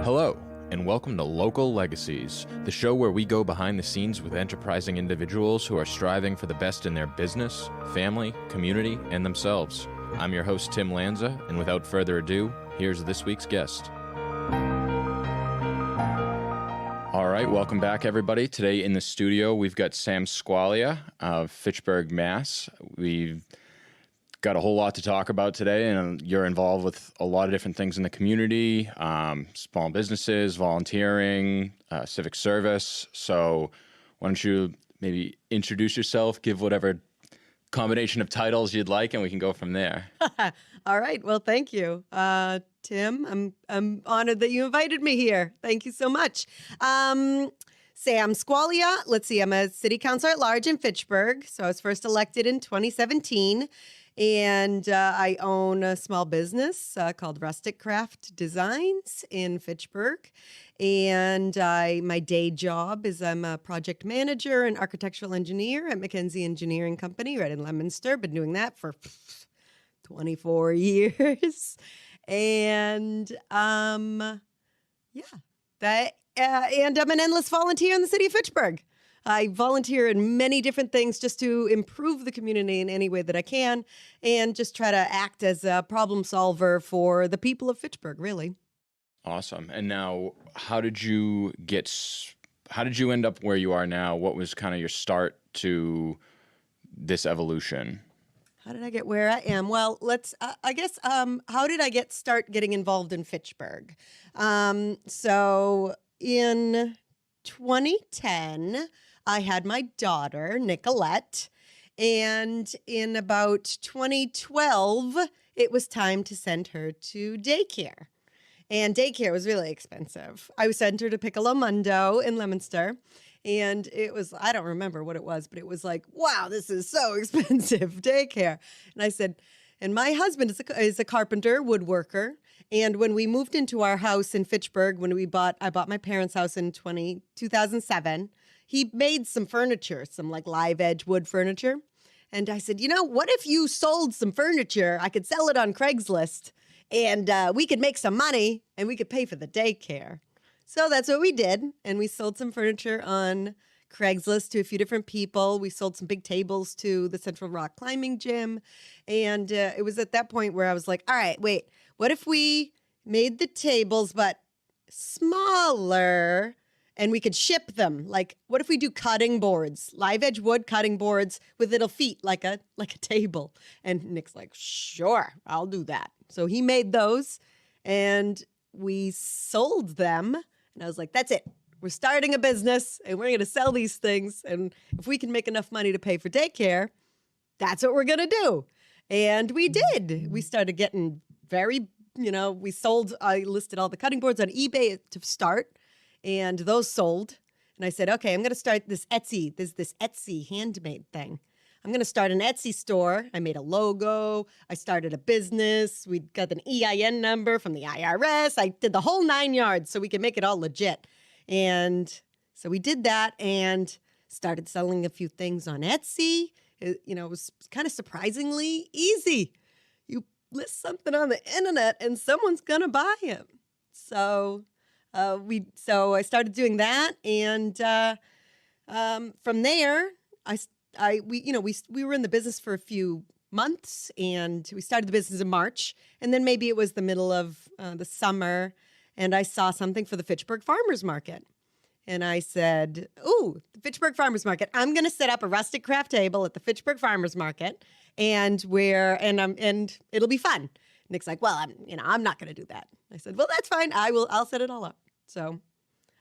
Hello, and welcome to Local Legacies, the show where we go behind the scenes with enterprising individuals who are striving for the best in their business, family, community, and themselves. I'm your host, Tim Lanza, and without further ado, here's this week's guest. All right, welcome back, everybody. Today in the studio, we've got Sam Sqailia of Fitchburg, Mass. We've got a whole lot to talk about today, and you're involved with a lot of different things in the community, small businesses, volunteering, civic service. So why don't you maybe introduce yourself, give whatever combination of titles you'd like, and we can go from there. All right. Well, thank you, Tim. I'm honored that you invited me here. Thank you so much. Sam Sqailia. Let's see. I'm a city councilor at large in Fitchburg. So I was first elected in 2017. And I own a small business called Rustic Craft Designs in Fitchburg. And my day job is I'm a project manager and architectural engineer at McKenzie Engineering Company right in Leominster. Been doing that for 24 years. And and I'm an endless volunteer in the city of Fitchburg. I volunteer in many different things just to improve the community in any way that I can and just try to act as a problem solver for the people of Fitchburg, really. Awesome. And now, how did you end up where you are now? What was kind of your start to this evolution? How did I get where I am? Well, how did I start getting involved in Fitchburg? So in 2010, I had my daughter, Nicolette, and in about 2012, it was time to send her to daycare. And daycare was really expensive. I sent her to Piccolo Mundo in Leominster, and it was, I don't remember what it was, but it was like, wow, this is so expensive, daycare. And I said, and my husband is a carpenter, woodworker. And when we moved into our house in Fitchburg, I bought my parents' house in 2007, he made some furniture, some like live edge wood furniture. And I said, what if you sold some furniture? I could sell it on Craigslist and we could make some money and we could pay for the daycare. So that's what we did. And we sold some furniture on Craigslist to a few different people. We sold some big tables to the Central Rock Climbing Gym. And it was at that point where I was like, all right, wait, what if we made the tables but smaller and we could ship them? Like, what if we do cutting boards, live edge wood cutting boards with little feet like a table? And Nick's like, sure, I'll do that. So he made those and we sold them. And I was like, that's it. We're starting a business and we're going to sell these things. And if we can make enough money to pay for daycare, that's what we're going to do. And we did. We started getting I listed all the cutting boards on eBay to start, and those sold. And I said, okay, I'm going to start this Etsy handmade thing. I'm going to start an Etsy store. I made a logo. I started a business. We got an EIN number from the IRS. I did the whole 9 yards so we could make it all legit. And so we did that and started selling a few things on Etsy. It was kind of surprisingly easy. You list something on the internet and someone's going to buy it. So I started doing that. And from there, we were in the business for a few months and we started the business in March. And then maybe it was the middle of the summer and I saw something for the Fitchburg Farmers Market. And I said, ooh, the Fitchburg Farmers Market. I'm going to set up a rustic craft table at the Fitchburg Farmers Market and it'll be fun. Nick's like, well, I'm not going to do that. I said, well, that's fine. I'll set it all up. So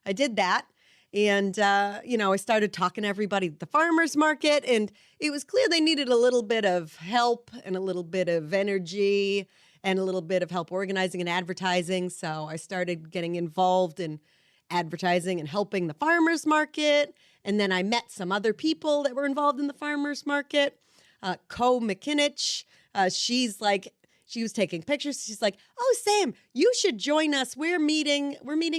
I did that. And, I started talking to everybody at the farmers market, and it was clear they needed a little bit of help and a little bit of energy and a little bit of help organizing and advertising. So I started getting involved in advertising and helping the farmers market. And then I met some other people that were involved in the farmers market. Co McKinich, she was taking pictures. She's like, oh, Sam, you should join us. We're meeting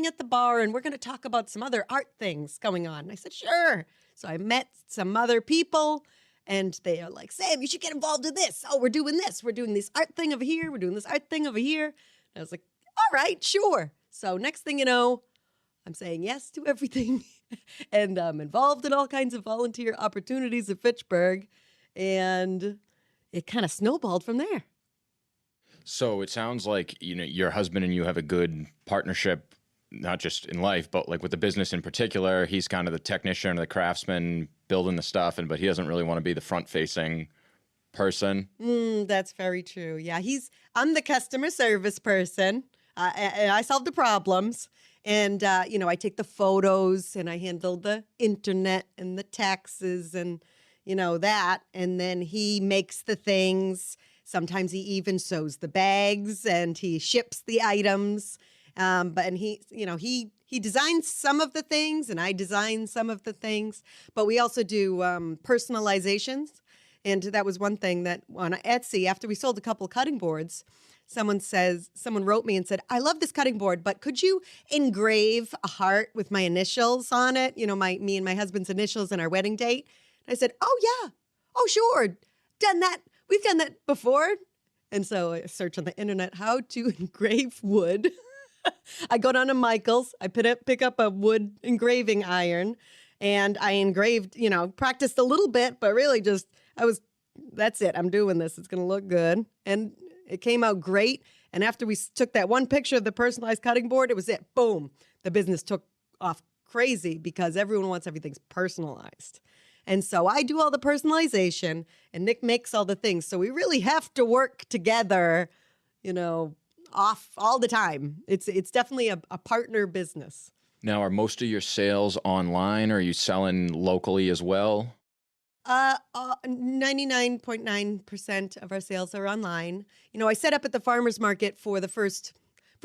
at the bar and we're going to talk about some other art things going on. And I said, sure. So I met some other people and they are like, Sam, you should get involved in this. Oh, we're doing this. We're doing this art thing over here. We're doing this art thing over here. And I was like, all right, sure. So next thing you know, I'm saying yes to everything and I'm involved in all kinds of volunteer opportunities at Fitchburg. And it kind of snowballed from there. So it sounds like, your husband and you have a good partnership, not just in life, but like with the business in particular. He's kind of the technician or the craftsman building the stuff, but he doesn't really want to be the front-facing person. That's very true. Yeah, I'm the customer service person. And I solve the problems. And, I take the photos and I handle the internet and the taxes and, that. And then he makes the things. Sometimes he even sews the bags and he ships the items. And he designs some of the things and I design some of the things. But we also do personalizations. And that was one thing that on Etsy, after we sold a couple cutting boards, someone wrote me and said, I love this cutting board, but could you engrave a heart with my initials on it? Me and my husband's initials and our wedding date. And I said, oh yeah. Oh, sure. Done that. We've done that before. And so I search on the internet, how to engrave wood. I go down to Michael's. I pick up a wood engraving iron and I engraved, practiced a little bit, but really that's it. I'm doing this. It's going to look good. And it came out great. And after we took that one picture of the personalized cutting board, it was it. Boom. The business took off crazy because everyone wants everything's personalized. And so I do all the personalization and Nick makes all the things. So we really have to work together, off all the time. It's definitely a partner business. Now, are most of your sales online, or are you selling locally as well? 99.9% of our sales are online. I set up at the farmer's market for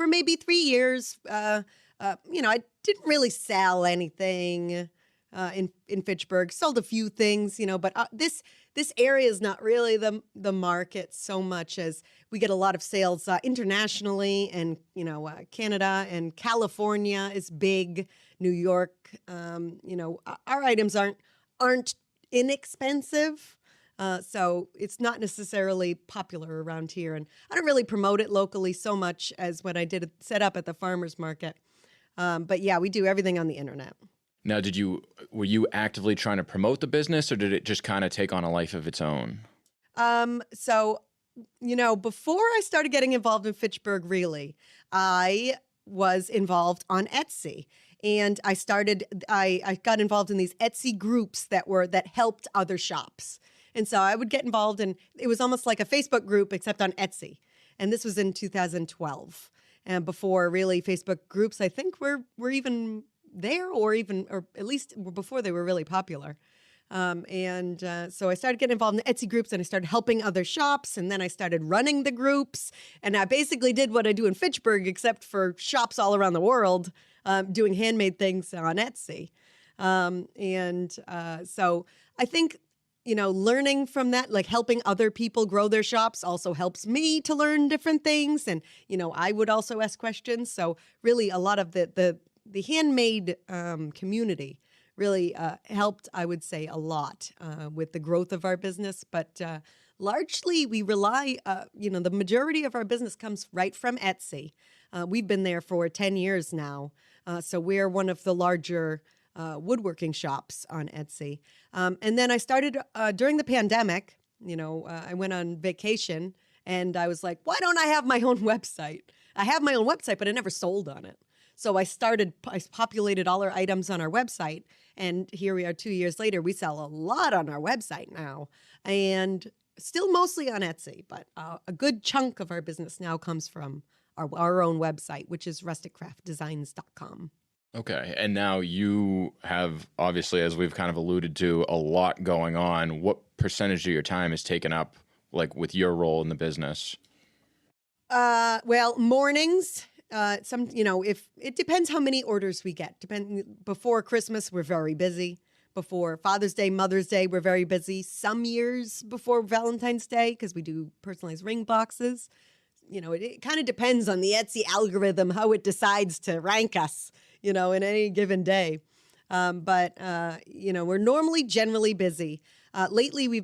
maybe 3 years. I didn't really sell anything in Fitchburg. Sold a few things, but this area is not really the market so much as we get a lot of sales internationally, and Canada and California is big. New York, our items aren't inexpensive. So it's not necessarily popular around here. And I don't really promote it locally so much as when I did set up at the farmer's market. But yeah, we do everything on the internet. Now, were you actively trying to promote the business, or did it just kind of take on a life of its own? So, before I started getting involved in Fitchburg, really, I was involved on Etsy. And I got involved in these Etsy groups that helped other shops. And so I would get involved, and it was almost like a Facebook group, except on Etsy. And this was in 2012. And before really Facebook groups, I think were even there, or at least before they were really popular. So I started getting involved in the Etsy groups, and I started helping other shops, and then I started running the groups. And I basically did what I do in Fitchburg, except for shops all around the world. Doing handmade things on Etsy. So I think, learning from that, like helping other people grow their shops also helps me to learn different things. And, I would also ask questions. So really a lot of the handmade community really helped, I would say, a lot with the growth of our business. But largely we rely, the majority of our business comes right from Etsy. We've been there for 10 years now. So we're one of the larger woodworking shops on Etsy. And then I started during the pandemic, I went on vacation and I was like, why don't I have my own website? I have my own website, but I never sold on it. So I populated all our items on our website. And here we are 2 years later, we sell a lot on our website now. And still mostly on Etsy, but a good chunk of our business now comes from our own website, which is rusticcraftdesigns.com. Okay. And now you have, obviously, as we've kind of alluded to, a lot going on. What percentage of your time is taken up, like, with your role in the business? Well, mornings, if it depends how many orders we get. Before Christmas, we're very busy. Before Father's Day, Mother's Day, we're very busy. Some years before Valentine's Day, because we do personalized ring boxes. It kind of depends on the Etsy algorithm, how it decides to rank us, in any given day. But we're normally generally busy. Lately,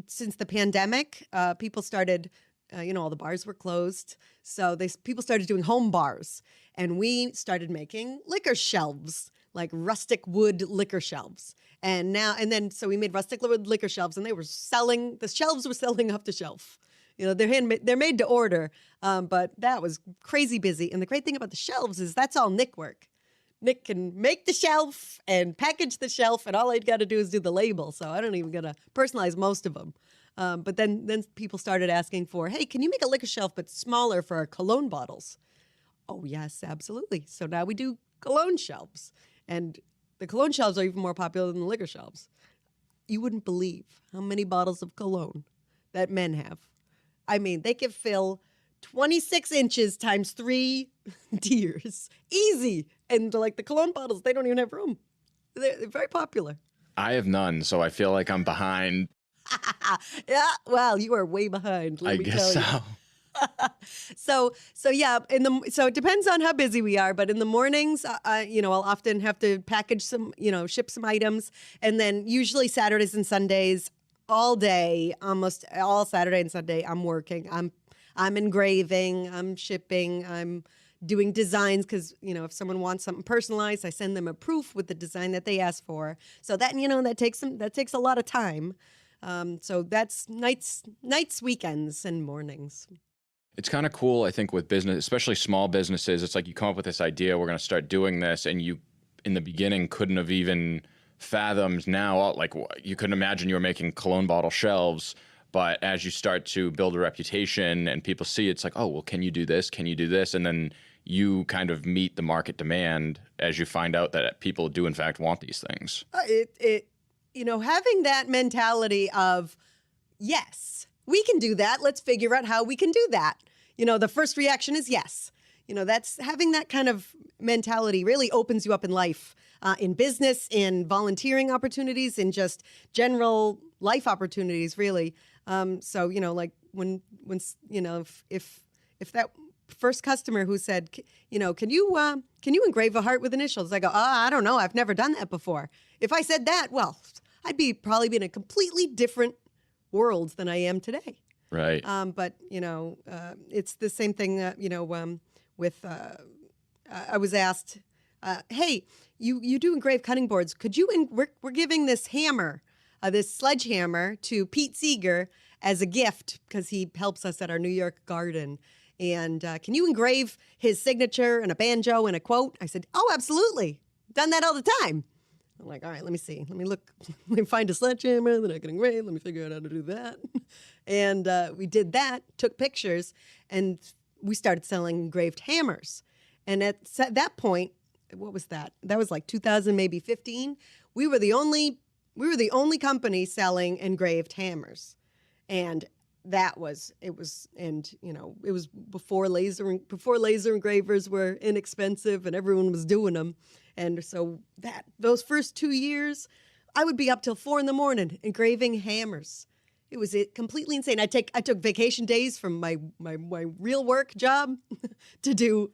since the pandemic, people started all the bars were closed. So people started doing home bars. And we started making liquor shelves, like rustic wood liquor shelves. So we made rustic wood liquor shelves, and the shelves were selling off the shelf. They're made to order, but that was crazy busy. And the great thing about the shelves is that's all Nick work. Nick can make the shelf and package the shelf, and all I'd got to do is do the label. So I don't even got to personalize most of them. But then people started asking for, hey, can you make a liquor shelf but smaller for our cologne bottles? Oh, yes, absolutely. So now we do cologne shelves. And the cologne shelves are even more popular than the liquor shelves. You wouldn't believe how many bottles of cologne that men have. I mean, they can fill 26 inches times 3 tiers. Easy. And like the cologne bottles, they don't even have room. They're very popular. I have none, so I feel like I'm behind. Yeah, well, you are way behind. Let I me guess tell you. So yeah, so it depends on how busy we are, but in the mornings, I'll often have to package some, ship some items, and then usually Saturdays and Sundays, all day, almost all Saturday and Sunday, I'm working. I'm engraving, I'm shipping, I'm doing designs because, if someone wants something personalized, I send them a proof with the design that they ask for. So that, that takes a lot of time. So that's nights, weekends, and mornings. It's kind of cool, I think, with business, especially small businesses. It's like you come up with this idea, we're going to start doing this, and you, in the beginning, couldn't have even fathomed now. Like, you couldn't imagine you were making cologne bottle shelves. But as you start to build a reputation and people see, it's like, oh, well, can you do this? Can you do this? And then you kind of meet the market demand as you find out that people do, in fact, want these things. Having that mentality of, yes, we can do that. Let's figure out how we can do that. The first reaction is yes. That's having that kind of mentality really opens you up in life, in business, in volunteering opportunities, in just general life opportunities, really. So, like when if that first customer who said, can you engrave a heart with initials? I go, I don't know. I've never done that before. If I said that, well, I'd probably be in a completely different world than I am today. Right. But it's the same thing. With I was asked, hey, you do engrave cutting boards. Could you? We're giving this hammer, this sledgehammer, to Pete Seeger as a gift because he helps us at our New York garden. And can you engrave his signature and a banjo and a quote? I said, oh, absolutely. Done that all the time. I'm like, all right, let me see. Let me look. Let me find a sledgehammer that I can engrave. Let me figure out how to do that. And we did that, took pictures, and we started selling engraved hammers. And at that point, what was that? That was like 2000, maybe 15. We were the only company selling engraved hammers. And it was before laser engravers were inexpensive and everyone was doing them. And so those first 2 years, I would be up till 4 a.m. engraving hammers. It was completely insane. I took vacation days from my real work job to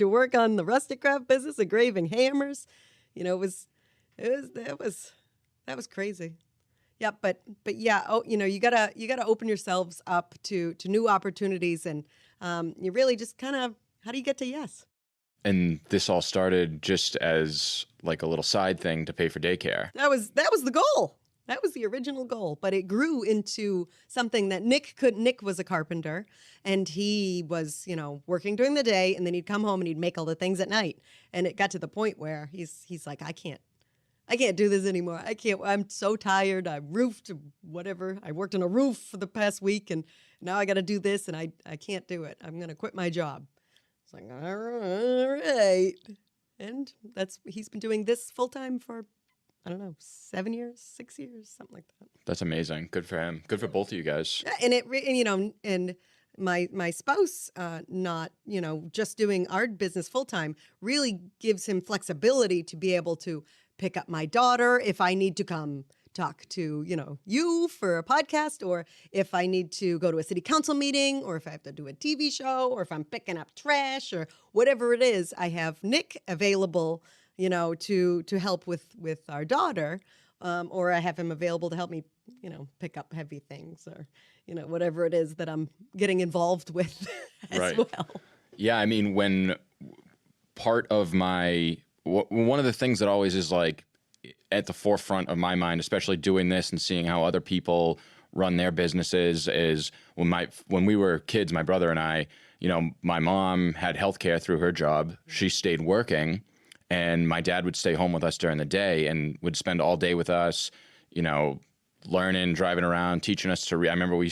work on the Rustic Craft business, engraving hammers. That was crazy. Yeah, but yeah, you gotta open yourselves up to new opportunities, and you really just kind of, how do you get to yes? And this all started just as like a little side thing to pay for daycare. That was the goal. That was the original goal, but it grew into something that Nick was a carpenter, and he was, working during the day, and then he'd come home and he'd make all the things at night. And it got to the point where he's like, I can't do this anymore. I can't. I'm so tired. I roofed whatever. I worked on a roof for the past week, and now I got to do this, and I can't do it. I'm going to quit my job. It's like, all right. And he's been doing this full time for, I don't know, 7 years, 6 years, something like that. That's amazing. Good for him. Good for both of you guys. Yeah, and my spouse, not, just doing our business full time, really gives him flexibility to be able to pick up my daughter if I need to come talk to, you for a podcast, or if I need to go to a city council meeting, or if I have to do a TV show, or if I'm picking up trash or whatever it is. I have Nick available, to help with our daughter, or I have him available to help me pick up heavy things or, whatever it is that I'm getting involved with as Right. well. Yeah, I mean, when part of one of the things that always is like at the forefront of my mind, especially doing this and seeing how other people run their businesses, is when we were kids, my brother and I, my mom had healthcare through her job. She stayed working, and my dad would stay home with us during the day and would spend all day with us, learning, driving around, teaching us to read. I remember he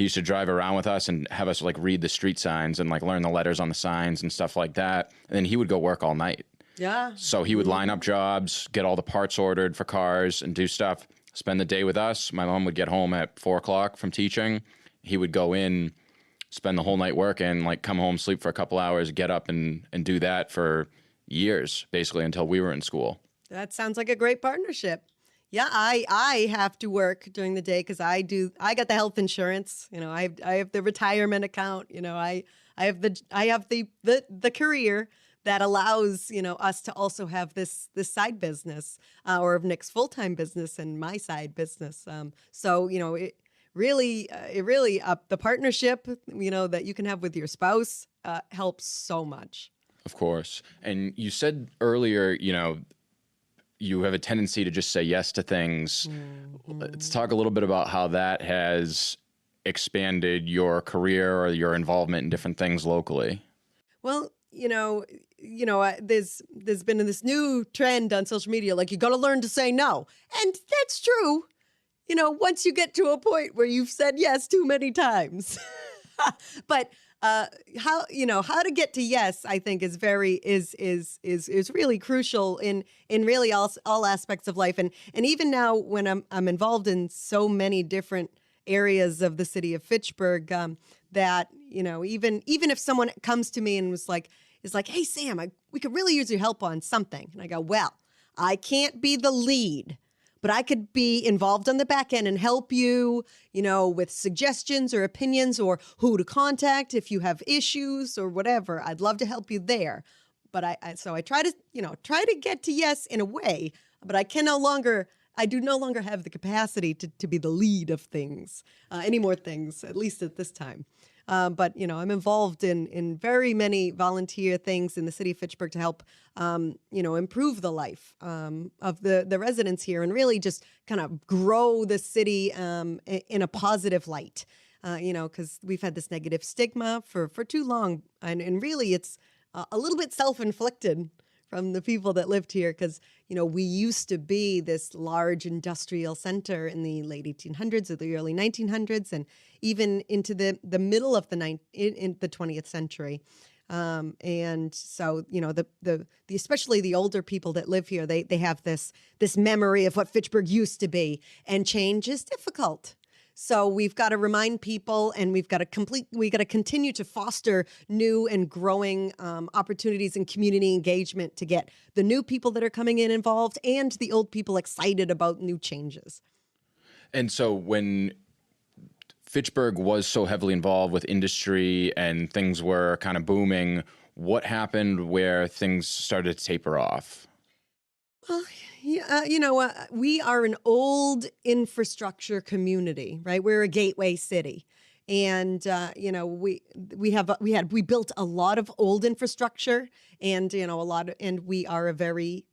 used to drive around with us and have us like read the street signs and like learn the letters on the signs and stuff like that. And then he would go work all night. Yeah. So he would line up jobs, get all the parts ordered for cars and do stuff, spend the day with us. My mom would get home at 4:00 from teaching. He would go in, spend the whole night working, like come home, sleep for a couple hours, get up and do that for years, basically until we were in school. That sounds like a great partnership. Yeah, I have to work during the day because I got the health insurance. I have the retirement account. I have the career that allows us to also have this side business or Nick's full-time business and my side business. So it really the partnership that you can have with your spouse helps so much. Of course. And you said earlier, you have a tendency to just say yes to things. Mm-hmm. Let's talk a little bit about how that has expanded your career or your involvement in different things locally. Well, there's been this new trend on social media, like you got to learn to say no. And that's true. Once you get to a point where you've said yes too many times. But how to get to yes, I think is really crucial in really all aspects of life. And even now when I'm involved in so many different areas of the city of Fitchburg, that, even if someone comes to me and is like, hey, Sam, we could really use your help on something. And I go, well, I can't be the lead, but I could be involved on the back end and help you, with suggestions or opinions or who to contact if you have issues or whatever. I'd love to help you there. But I try to get to yes in a way, but I do no longer have the capacity to be the lead of things, any more things, at least at this time. But I'm involved in very many volunteer things in the city of Fitchburg to help, improve the life of the residents here and really just kind of grow the city in a positive light. Because we've had this negative stigma for too long, and really it's a little bit self-inflicted from the people that lived here because, we used to be this large industrial center in the late 1800s or the early 1900s and even into the middle of in the 20th century. And so, especially the older people that live here, they have this memory of what Fitchburg used to be, and change is difficult. So we've got to remind people, and we got to continue to foster new and growing opportunities and community engagement to get the new people that are coming in involved and the old people excited about new changes. And so when Fitchburg was so heavily involved with industry and things were kind of booming, what happened where things started to taper off? Well, we are an old infrastructure community, right? We're a gateway city. And, we built a lot of old infrastructure and, we are a very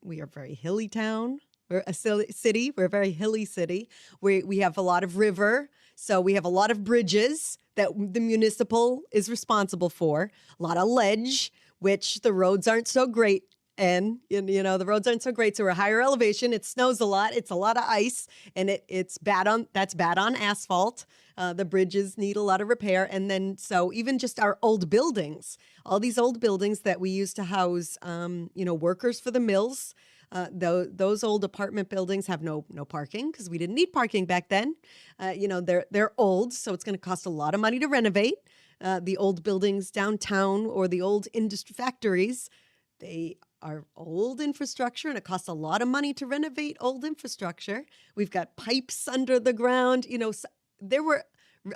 hilly town. We're a city. We're a very hilly city. We have a lot of river. So we have a lot of bridges that the municipal is responsible for, a lot of ledge, which the roads aren't so great. And, the roads aren't so great. So we're a higher elevation. It snows a lot. It's a lot of ice. And that's bad on asphalt. The bridges need a lot of repair. And then so even just our old buildings, all these old buildings that we used to house, workers for the mills. Those old apartment buildings have no parking because we didn't need parking back then. They're old, so it's going to cost a lot of money to renovate. The old buildings downtown or the old industry factories, they are old infrastructure, and it costs a lot of money to renovate old infrastructure. We've got pipes under the ground. There were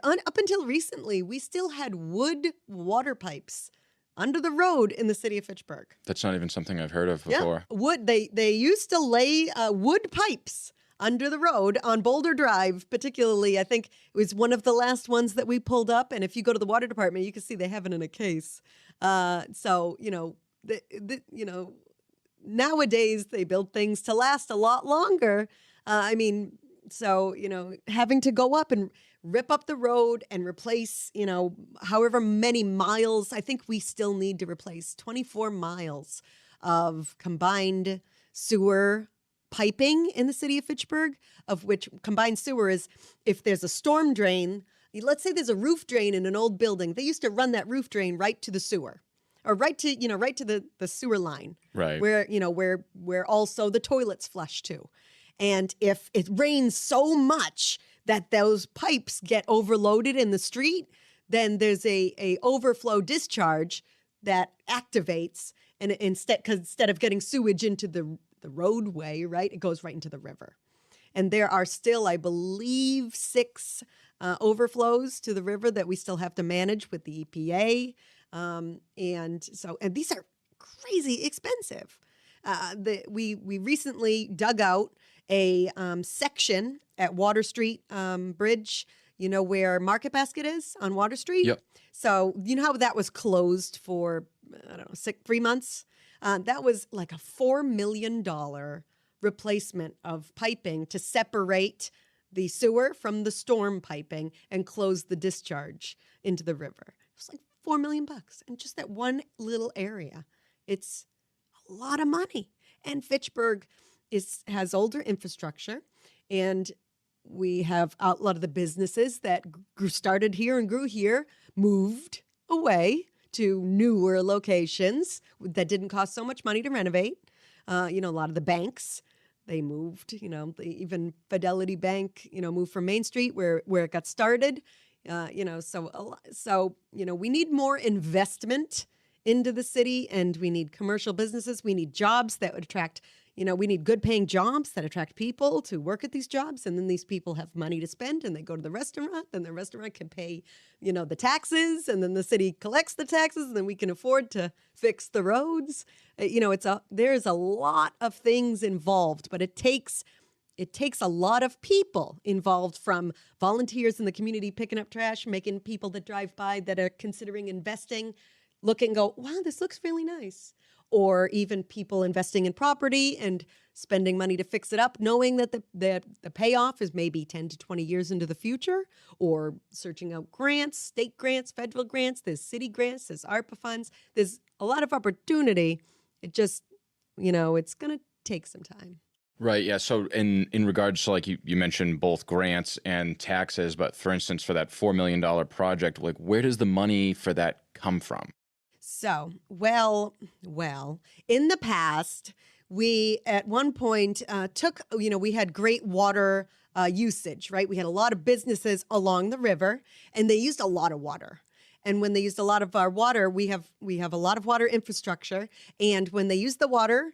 up until recently, we still had wood water pipes under the road in the city of Fitchburg. That's not even something I've heard of before. Yeah. Wood. They used to lay wood pipes under the road on Boulder Drive, particularly. I think it was one of the last ones that we pulled up. And if you go to the water department, you can see they have it in a case. So, nowadays they build things to last a lot longer. Having to go up and rip up the road and replace, however many miles, I think we still need to replace 24 miles of combined sewer piping in the city of Fitchburg, of which combined sewer is if there's a storm drain, let's say there's a roof drain in an old building, they used to run that roof drain right to the sewer. Or right to the sewer line, right? Where also the toilets flush to, and if it rains so much that those pipes get overloaded in the street, then there's a overflow discharge that activates, and instead of getting sewage into the roadway, right, it goes right into the river, and there are still, I believe, 6 overflows to the river that we still have to manage with the EPA. And these are crazy expensive. We recently dug out a section at Water Street Bridge, where Market Basket is on Water Street. Yep. So you know how that was closed for, 3 months? That was like a $4 million replacement of piping to separate the sewer from the storm piping and close the discharge into the river. It was like $4 million in just that one little area. It's a lot of money. And Fitchburg has older infrastructure, and we have a lot of the businesses that started here and grew here moved away to newer locations that didn't cost so much money to renovate. A lot of the banks, they moved. Even Fidelity Bank, moved from Main Street where it got started. So we need more investment into the city, and we need commercial businesses. We need jobs that would attract, we need good paying jobs that attract people to work at these jobs. And then these people have money to spend and they go to the restaurant, then the restaurant can pay, the taxes, and then the city collects the taxes, and then we can afford to fix the roads. There's a lot of things involved, but it takes a lot of people involved, from volunteers in the community picking up trash, making people that drive by that are considering investing look and go, wow, this looks really nice. Or even people investing in property and spending money to fix it up, knowing that the payoff is maybe 10 to 20 years into the future, or searching out grants, state grants, federal grants, there's city grants, there's ARPA funds. There's a lot of opportunity. It just, it's going to take some time. Right. Yeah. So in regards to, like, you mentioned both grants and taxes, but for instance, for that $4 million project, like, where does the money for that come from? So, well, in the past, we at one point we had great water usage, right? We had a lot of businesses along the river, and they used a lot of water. And when they used a lot of our water, we have a lot of water infrastructure. And when they use the water,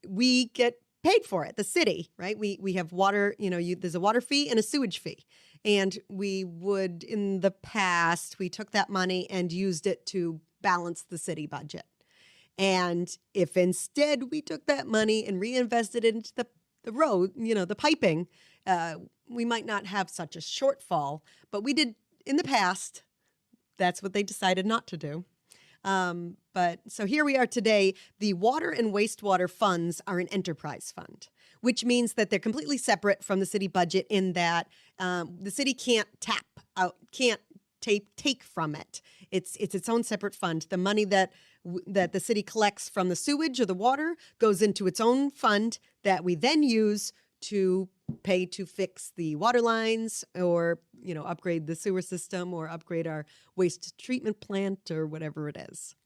we get paid for it, the city, right? We have water, there's a water fee and a sewage fee. And in the past, we took that money and used it to balance the city budget. And if instead we took that money and reinvested it into the road, the piping, we might not have such a shortfall. But we did in the past. That's what they decided not to do. But so here we are today. The water and wastewater funds are an enterprise fund, which means that they're completely separate from the city budget, in that the city can't take from it. It's its own separate fund. The money that the city collects from the sewage or the water goes into its own fund that we then use to pay to fix the water lines, or upgrade the sewer system, or upgrade our waste treatment plant, or whatever it is.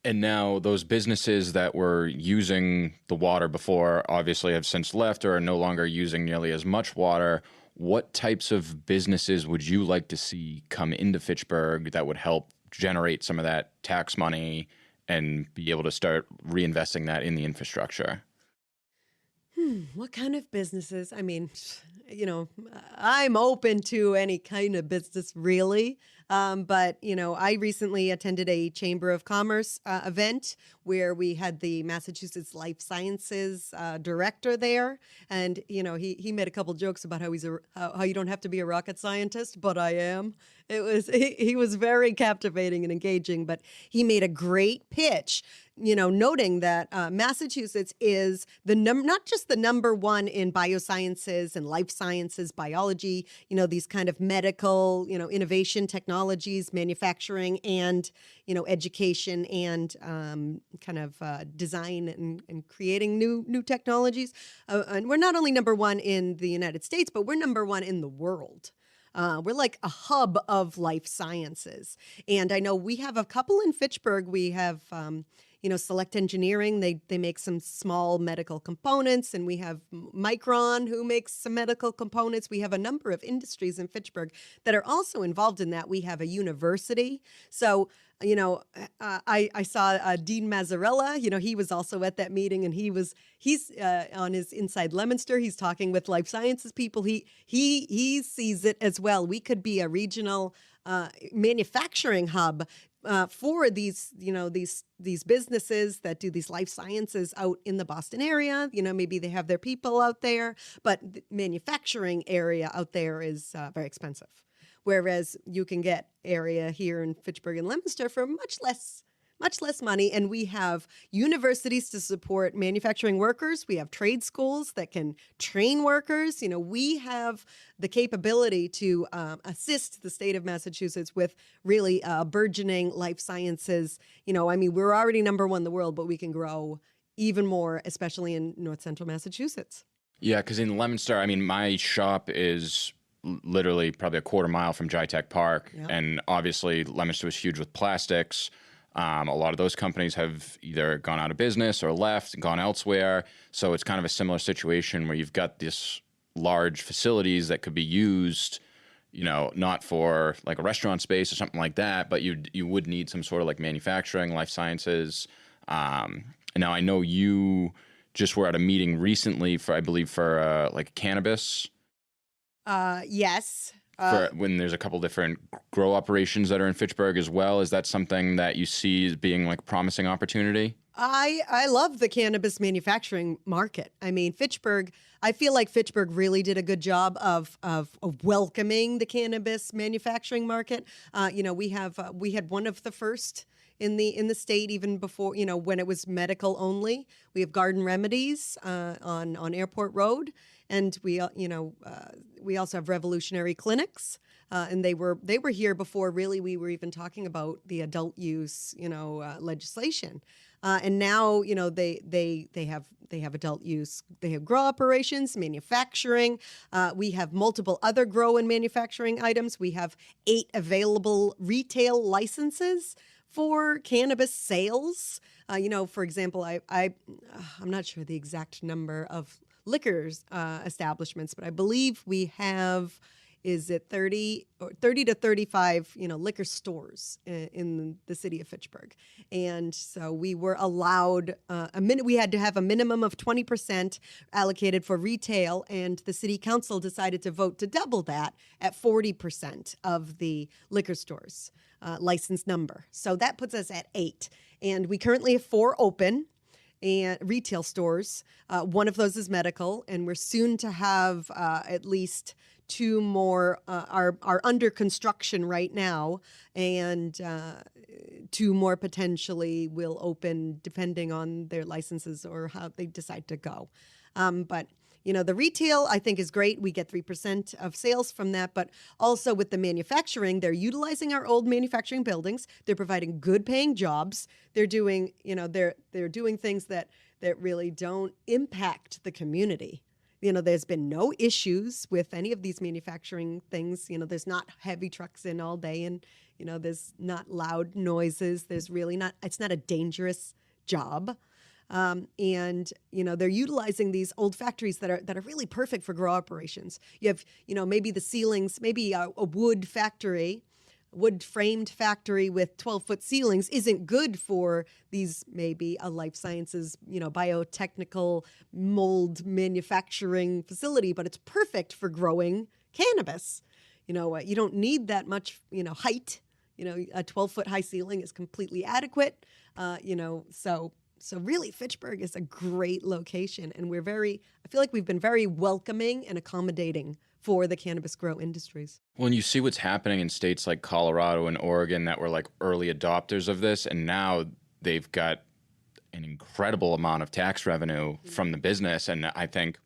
And now those businesses that were using the water before obviously have since left, or are no longer using nearly as much water. What types of businesses would you like to see come into Fitchburg that would help generate some of that tax money and be able to start reinvesting that in the infrastructure? What kind of businesses? I mean, I'm open to any kind of business, really. But, I recently attended a Chamber of Commerce event where we had the Massachusetts Life Sciences director there. And, he made a couple jokes about how how you don't have to be a rocket scientist, but I am. He was very captivating and engaging, but he made a great pitch, noting that Massachusetts is not just the number one in biosciences and life sciences, biology, these kind of medical, innovation technologies, manufacturing, and, education and kind of design and creating new technologies. And we're not only number one in the United States, but we're number one in the world. We're like a hub of life sciences. And I know we have a couple in Fitchburg. We have, Select Engineering. They make some small medical components. And we have Micron, who makes some medical components. We have a number of industries in Fitchburg that are also involved in that. We have a university. So, I saw Dean Mazzarella, he was also at that meeting, and he's on his Inside Leominster. He's talking with life sciences people. He sees it as well. We could be a regional manufacturing hub for these businesses that do these life sciences out in the Boston area. Maybe they have their people out there, but the manufacturing area out there is very expensive. Whereas you can get area here in Fitchburg and Leominster for much less money. And we have universities to support manufacturing workers. We have trade schools that can train workers. We have the capability to assist the state of Massachusetts with really burgeoning life sciences. We're already number one in the world, but we can grow even more, especially in North Central Massachusetts. Yeah, because in Leominster, my shop is literally probably a quarter mile from Tech Park. Yeah. And obviously Leominster was huge with plastics. A lot of those companies have either gone out of business or left and gone elsewhere. So it's kind of a similar situation where you've got this large facilities that could be used, not for like a restaurant space or something like that, but you would need some sort of like manufacturing, life sciences. And now I know you just were at a meeting recently for like cannabis. Yes. When there's a couple different grow operations that are in Fitchburg as well, is that something that you see as being like a promising opportunity? I love the cannabis manufacturing market. I feel like Fitchburg really did a good job of welcoming the cannabis manufacturing market. We had one of the first in the state, even before, when it was medical only. We have Garden Remedies on Airport Road. And we also have Revolutionary Clinics, and they were here before really we were even talking about the adult use legislation, and now they have adult use. They have grow operations, manufacturing. We have multiple other grow and manufacturing items. We have 8 available retail licenses for cannabis sales. For example, I'm not sure the exact number of liquors establishments, but I believe we have, is it 30 to 35, liquor stores in the city of Fitchburg. And so we were allowed we had to have a minimum of 20% allocated for retail, and the city council decided to vote to double that at 40% of the liquor stores license number. So that puts us at 8. And we currently have 4 open and retail stores. One of those is medical, and we're soon to have at least 2 more are under construction right now, and 2 more potentially will open depending on their licenses or how they decide to go. But the retail, I think, is great. We get 3% of sales from that. But also with the manufacturing, they're utilizing our old manufacturing buildings. They're providing good paying jobs. They're doing, they're doing things that really don't impact the community. There's been no issues with any of these manufacturing things. There's not heavy trucks in all day, and, there's not loud noises. There's really not, it's not a dangerous job. And they're utilizing these old factories that are really perfect for grow operations. You have, maybe the ceilings, maybe a wood framed factory with 12-foot ceilings isn't good for these, maybe a life sciences, biotechnical mold manufacturing facility, but it's perfect for growing cannabis. You don't need that much, height. A 12-foot high ceiling is completely adequate. So really, Fitchburg is a great location, and I feel like we've been very welcoming and accommodating for the cannabis grow industries. Well, and you see what's happening in states like Colorado and Oregon that were like early adopters of this, and now they've got an incredible amount of tax revenue from the business. And I think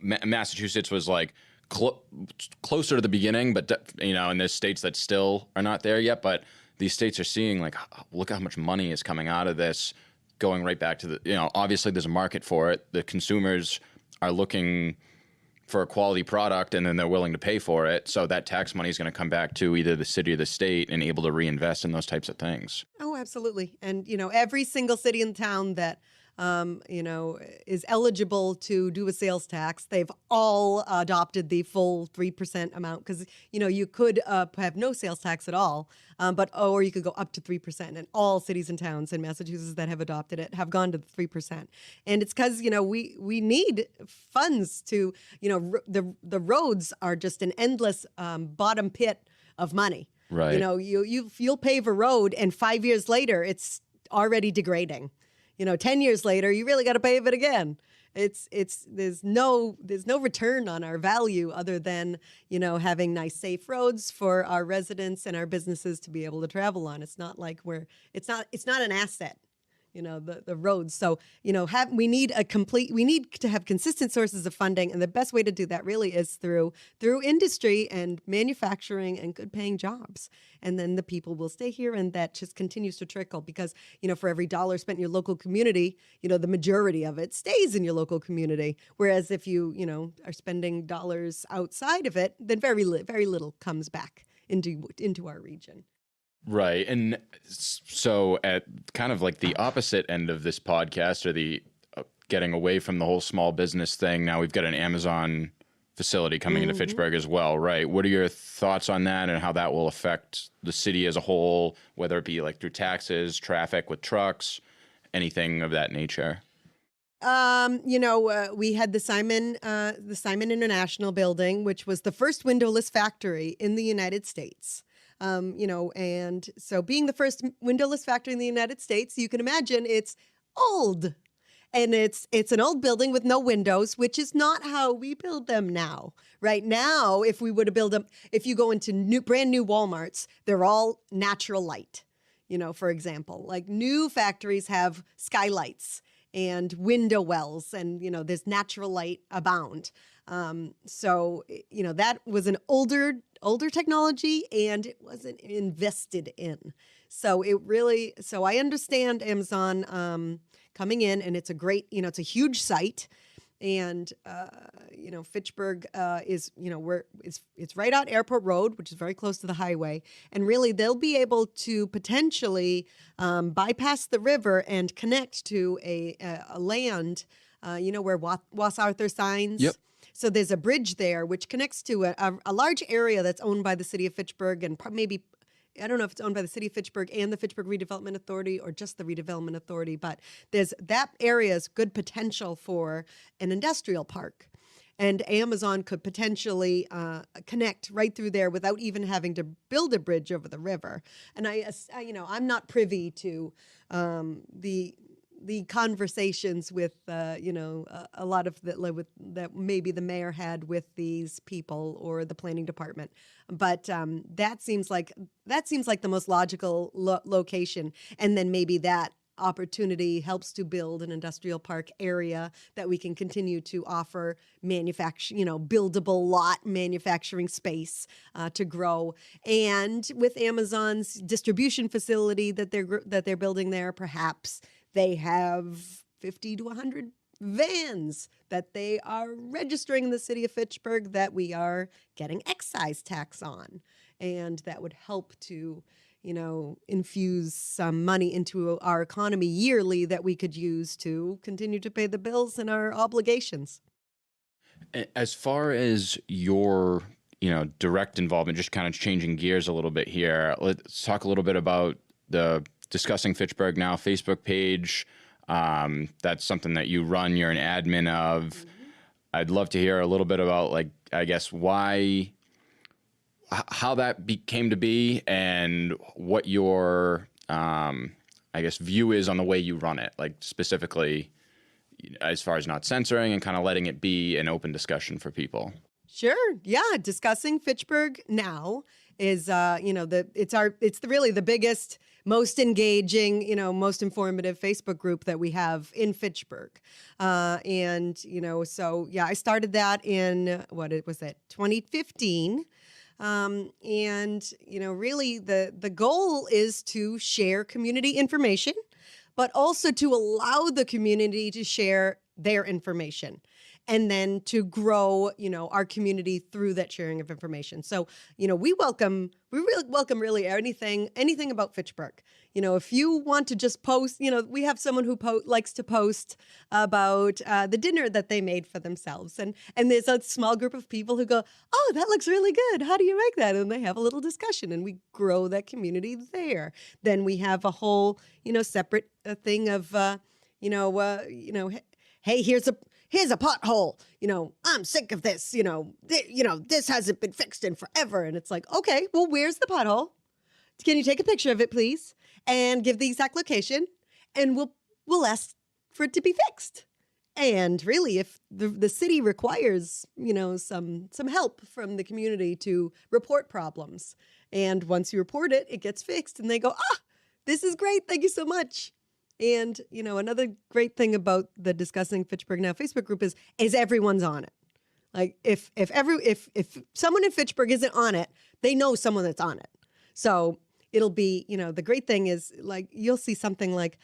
Massachusetts was like closer to the beginning, but and there's states that still are not there yet. But these states are seeing like, look how much money is coming out of this, going right back to the, obviously there's a market for it. The consumers are looking for a quality product, and then they're willing to pay for it. So that tax money is going to come back to either the city or the state and able to reinvest in those types of things. Oh, absolutely. And, every single city and town that, is eligible to do a sales tax, they've all adopted the full 3% amount because, you could have no sales tax at all, or you could go up to 3%. And all cities and towns in Massachusetts that have adopted it have gone to the 3%. And it's because, we need funds to, the roads are just an endless bottom pit of money. Right. You'll pave a road and 5 years later, it's already degrading. 10 years later, you really got to pave it again. There's no return on our value other than, having nice, safe roads for our residents and our businesses to be able to travel on. It's not like it's not an asset. The roads. So, we need to have consistent sources of funding. And the best way to do that really is through industry and manufacturing and good paying jobs. And then the people will stay here, and that just continues to trickle because, for every dollar spent in your local community, the majority of it stays in your local community. Whereas if you, are spending dollars outside of it, then very little comes back into our region. Right. And so at kind of like the opposite end of this podcast, or the getting away from the whole small business thing, now we've got an Amazon facility coming into Fitchburg as well, right? What are your thoughts on that and how that will affect the city as a whole, whether it be like through taxes, traffic with trucks, anything of that nature? We had the Simon International building, which was the first windowless factory in the United States. And so being the first windowless factory in the United States, you can imagine it's old. And it's an old building with no windows, which is not how we build them now. Right now, if we were to build them, if you go into brand new Walmarts, they're all natural light. For example, like new factories have skylights and window wells, and there's natural light abound. So that was an older technology, and it wasn't invested in. So I understand Amazon coming in, and it's a great, it's a huge site, and Fitchburg is, it's right on Airport Road, which is very close to the highway, and really they'll be able to potentially bypass the river and connect to a land, where Was Arthur signs. Yep. So there's a bridge there which connects to a large area that's owned by the city of Fitchburg, and maybe, I don't know if it's owned by the city of Fitchburg and the Fitchburg Redevelopment Authority or just the Redevelopment Authority, but that area is good potential for an industrial park. And Amazon could potentially connect right through there without even having to build a bridge over the river. And I'm not privy to the conversations with, a lot of that maybe the mayor had with these people or the planning department. But that seems like the most logical location. And then maybe that opportunity helps to build an industrial park area that we can continue to offer buildable lot manufacturing space to grow. And with Amazon's distribution facility that they're building there, perhaps they have 50 to 100 vans that they are registering in the city of Fitchburg that we are getting excise tax on. And that would help to, infuse some money into our economy yearly that we could use to continue to pay the bills and our obligations. As far as your, direct involvement, just kind of changing gears a little bit here, let's talk a little bit about the Discussing Fitchburg Now Facebook page. That's something that you run, you're an admin of. Mm-hmm. I'd love to hear a little bit about, why how that came to be and what your, I guess, view is on the way you run it, like specifically as far as not censoring and kind of letting it be an open discussion for people. Sure. Yeah. Discussing Fitchburg Now is, really the biggest, most engaging, most informative Facebook group that we have in Fitchburg. I started that in, 2015. Really the goal is to share community information, but also to allow the community to share their information and then to grow, our community through that sharing of information. So, we really welcome really anything about Fitchburg. If you want to just post, we have someone who likes to post about the dinner that they made for themselves. And there's a small group of people who go, oh, that looks really good. How do you make that? And they have a little discussion and we grow that community there. Then we have a whole, separate thing of, hey, here's a pothole. I'm sick of this. This hasn't been fixed in forever. And it's like, okay, well, where's the pothole? Can you take a picture of it, please? And give the exact location, and we'll ask for it to be fixed. And really, if the city requires, some help from the community to report problems, and once you report it, it gets fixed, and they go, this is great, thank you so much. And another great thing about the Discussing Fitchburg Now Facebook group is everyone's on it. Like if someone in Fitchburg isn't on it, they know someone that's on it. So it'll be, the great thing is like, you'll see something like,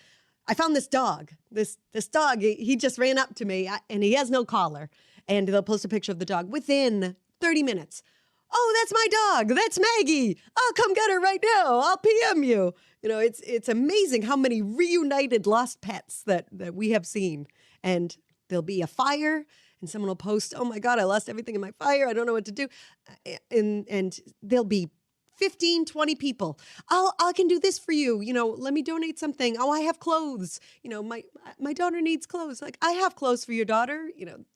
I found this dog, this dog, he just ran up to me and he has no collar, and they'll post a picture of the dog within 30 minutes. Oh, that's my dog. That's Maggie. I'll come get her right now. I'll PM you. It's amazing how many reunited lost pets that we have seen. And there'll be a fire and someone will post, oh my God, I lost everything in my fire. I don't know what to do. And there'll be 15, 20 people. I can do this for you. Let me donate something. Oh, I have clothes. My daughter needs clothes. Like, I have clothes for your daughter.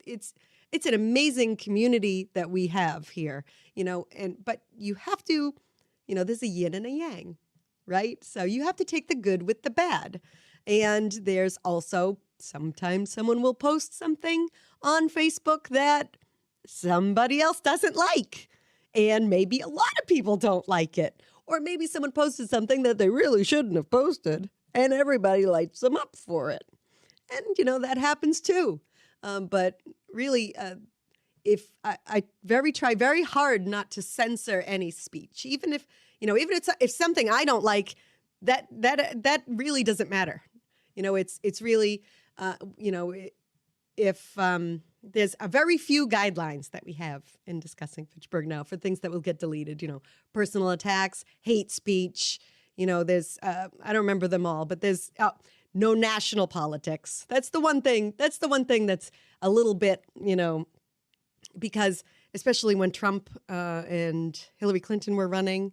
It's an amazing community that we have here, but you have to, there's a yin and a yang, right? So you have to take the good with the bad. And there's also sometimes someone will post something on Facebook that somebody else doesn't like. And maybe a lot of people don't like it. Or maybe someone posted something that they really shouldn't have posted, and everybody lights them up for it. And, that happens too. But really, if I try very hard not to censor any speech, even if if something I don't like, that really doesn't matter. It's really, if there's a very few guidelines that we have in Discussing Fitchburg Now for things that will get deleted, personal attacks, hate speech, there's, I don't remember them all, but there's no national politics. That's the one thing that's a little bit, because especially when Trump and Hillary Clinton were running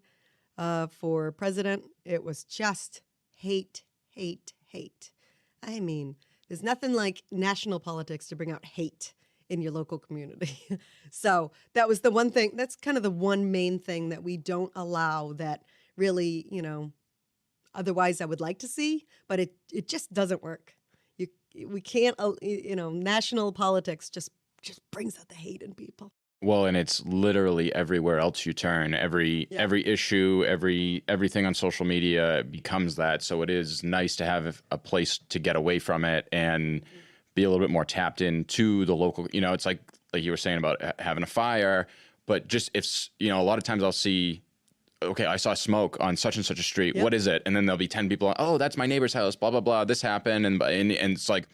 for president, it was just hate, hate, hate. I mean, there's nothing like national politics to bring out hate in your local community. So that was the one thing, that's kind of the one main thing that we don't allow that really, otherwise I would like to see, but it just doesn't work. We can't, national politics just brings out the hate in people. Well, and it's literally everywhere else you turn. Every issue, everything on social media becomes that. So it is nice to have a place to get away from it and be a little bit more tapped into the local. It's like you were saying about having a fire, but just if a lot of times I'll see, okay, I saw smoke on such and such a street. Yep. What is it? And then there'll be 10 people. Oh, that's my neighbor's house. Blah blah blah. This happened, and it's like.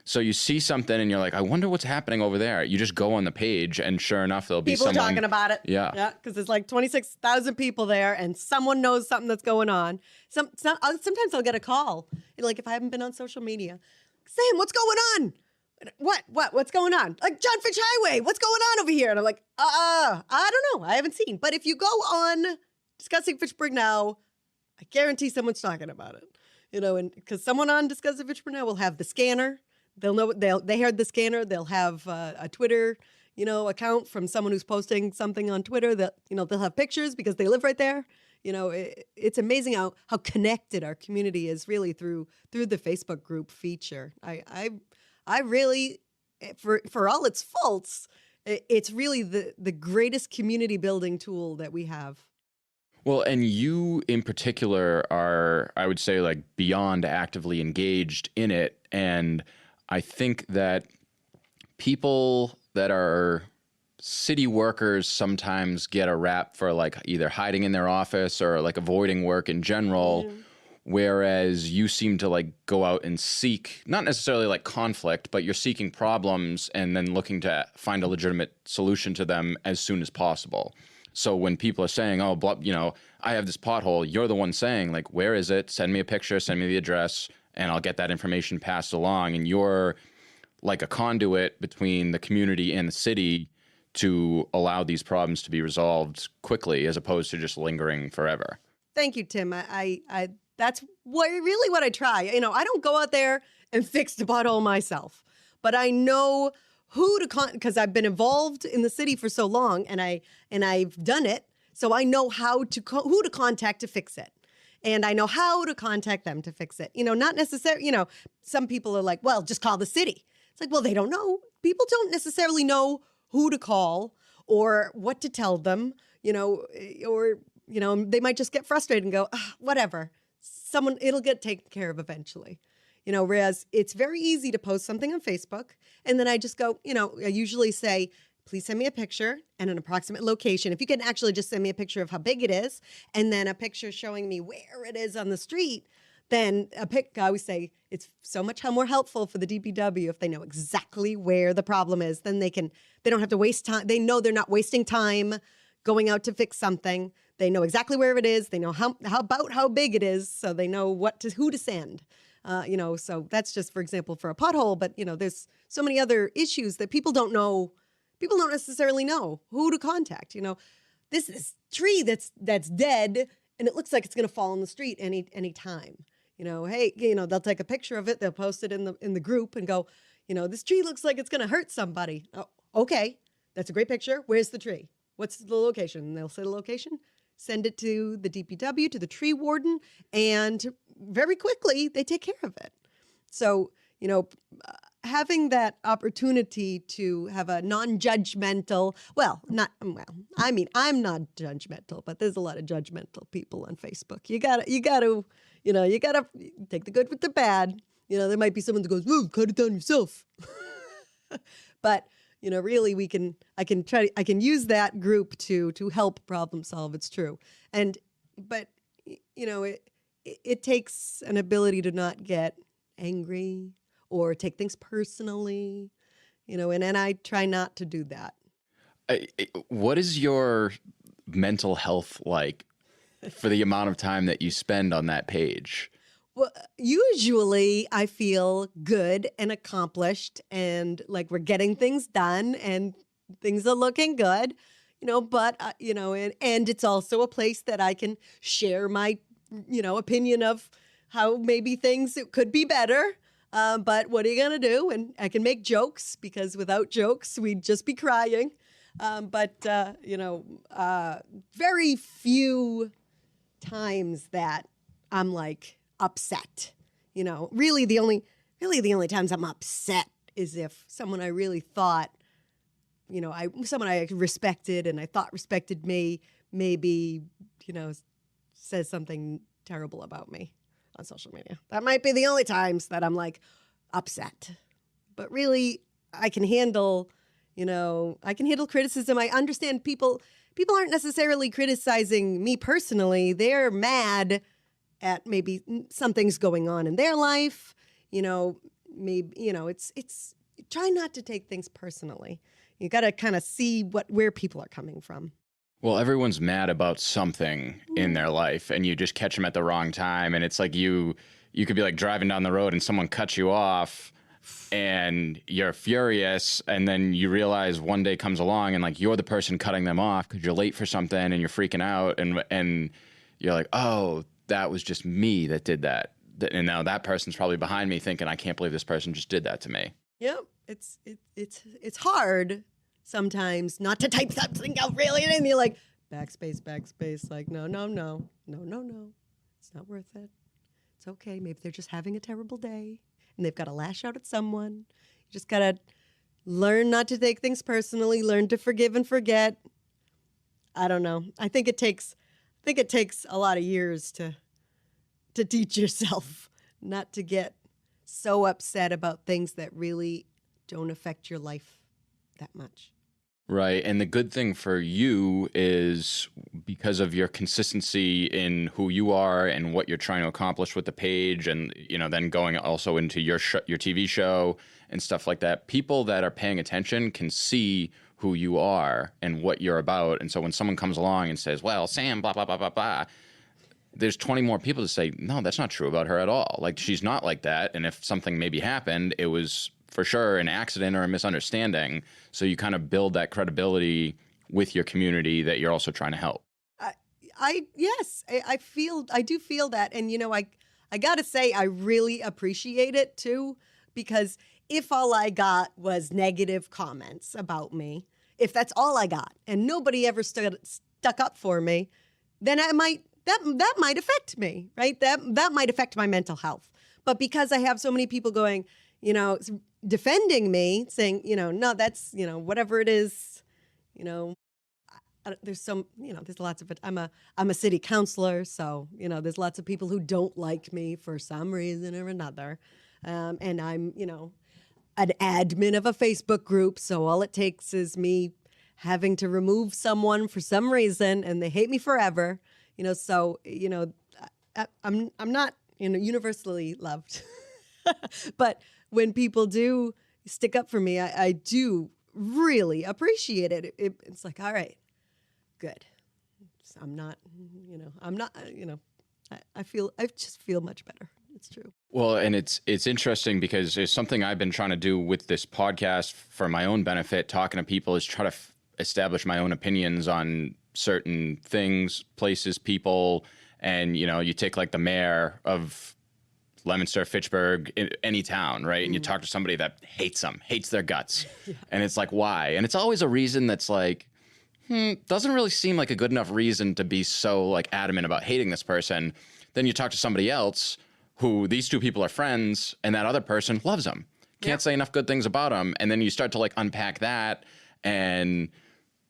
So you see something and you're like, I wonder what's happening over there. You just go on the page and sure enough, there'll be people someone talking about it. Yeah. Yeah. Because there's like 26,000 people there and someone knows something that's going on. Sometimes I'll get a call. Like if I haven't been on social media, Sam, what's going on? What's going on? Like John Fitch Highway, what's going on over here? And I'm like, I don't know. I haven't seen. But if you go on Discussing Fitchburg Now, I guarantee someone's talking about it. And because someone on Discussing Fitchburg Now will have the scanner. They'll know they heard the scanner. They'll have a Twitter, account from someone who's posting something on Twitter that, they'll have pictures because they live right there. It's amazing how connected our community is really through the Facebook group feature. I really, for all its faults, it's really the greatest community building tool that we have. Well, and you in particular are, I would say, like beyond actively engaged in it. And I think that people that are city workers sometimes get a rap for like either hiding in their office or like avoiding work in general. Whereas you seem to like go out and seek, not necessarily like conflict, but you're seeking problems and then looking to find a legitimate solution to them as soon as possible. So when people are saying, oh, I have this pothole, you're the one saying like, where is it? Send me a picture, send me the address, and I'll get that information passed along. And you're like a conduit between the community and the city to allow these problems to be resolved quickly as opposed to just lingering forever. Thank you, Tim. I that's really what I try. I don't go out there and fix the pothole myself, but I know who to because I've been involved in the city for so long, and I've done it, so I know who to contact to fix it, and I know how to contact them to fix it. Not necessarily. Some people are like, well, just call the city. It's like, well, they don't know. People don't necessarily know who to call or what to tell them. Or they might just get frustrated and go, whatever. It'll get taken care of eventually. Whereas it's very easy to post something on Facebook. And then I just go, I usually say, please send me a picture and an approximate location. If you can actually just send me a picture of how big it is and then a picture showing me where it is on the street, then I always say it's so much more helpful for the DPW if they know exactly where the problem is. Then they don't have to waste time. They know they're not wasting time going out to fix something. They know exactly where it is. They know how big it is, so they know who to send. So that's just, for example, for a pothole. But there's so many other issues that people don't know. People don't necessarily know who to contact. This tree that's dead and it looks like it's going to fall in the street any time. Hey, they'll take a picture of it. They'll post it in the group and go, this tree looks like it's going to hurt somebody. Oh, okay, that's a great picture. Where's the tree? What's the location? And they'll say the location. Send it to the DPW, to the tree warden, and very quickly they take care of it. So, having that opportunity to have a non-judgmental, I'm not judgmental, but there's a lot of judgmental people on Facebook. You gotta take the good with the bad. There might be someone that goes, "Whoa, cut it down yourself." But really, I can use that group to help problem solve. It's true, but it takes an ability to not get angry or take things personally, and I try not to do that. What is your mental health like for the amount of time that you spend on that page? Well, usually I feel good and accomplished and like we're getting things done and things are looking good, but, and it's also a place that I can share my, opinion of how maybe things could be better. But what are you going to do? And I can make jokes because without jokes, we'd just be crying. Very few times that I'm like, upset. Really the only times I'm upset is if someone I really thought, someone I respected and I thought respected me, maybe, says something terrible about me on social media. That might be the only times that I'm like upset. But really, I can handle criticism. I understand people aren't necessarily criticizing me personally. They're mad at maybe something's going on in their life, maybe, it's try not to take things personally. You got to kind of see where people are coming from. Well, everyone's mad about something in their life and you just catch them at the wrong time. And it's like you could be like driving down the road and someone cuts you off and you're furious. And then you realize one day comes along and like you're the person cutting them off because you're late for something and you're freaking out. And you're like, oh, that was just me that did that. And now that person's probably behind me thinking, I can't believe this person just did that to me. Yep. It's hard sometimes not to type something out really, and you're like, backspace, like, no. It's not worth it. It's okay. Maybe they're just having a terrible day and they've got to lash out at someone. You just got to learn not to take things personally, learn to forgive and forget. I don't know. I think it takes a lot of years to teach yourself not to get so upset about things that really don't affect your life that much. Right. And the good thing for you is because of your consistency in who you are and what you're trying to accomplish with the page, and, then going also into your TV show and stuff like that, people that are paying attention can see who you are and what you're about. And so when someone comes along and says, well, Sam, blah, blah, blah, blah, blah, there's 20 more people to say, no, that's not true about her at all. Like, she's not like that. And if something maybe happened, it was for sure an accident or a misunderstanding. So you kind of build that credibility with your community that you're also trying to help. I do feel that. And, I got to say, I really appreciate it too, because if all I got was negative comments about me, if that's all I got and nobody ever stuck up for me, then that might affect me, right? That might affect my mental health. But because I have so many people going, defending me, saying, no, that's, whatever it is, there's lots of it. I'm a city councilor, so, there's lots of people who don't like me for some reason or another. And I'm, an admin of a Facebook group, so all it takes is me having to remove someone for some reason, and they hate me forever. So, I'm not, universally loved. But when people do stick up for me, I do really appreciate it. It's like, all right, good. So I just feel much better. It's true. Well, and it's interesting because it's something I've been trying to do with this podcast for my own benefit, talking to people, is try to establish my own opinions on certain things, places, people. And, you take like the mayor of Leominster, Fitchburg, any town, right? And you talk to somebody that hates them, hates their guts. Yeah. And it's like, why? And it's always a reason that's like, doesn't really seem like a good enough reason to be so like adamant about hating this person. Then you talk to somebody else who these two people are friends, and that other person loves them. Can't say enough good things about them. And then you start to like unpack that, and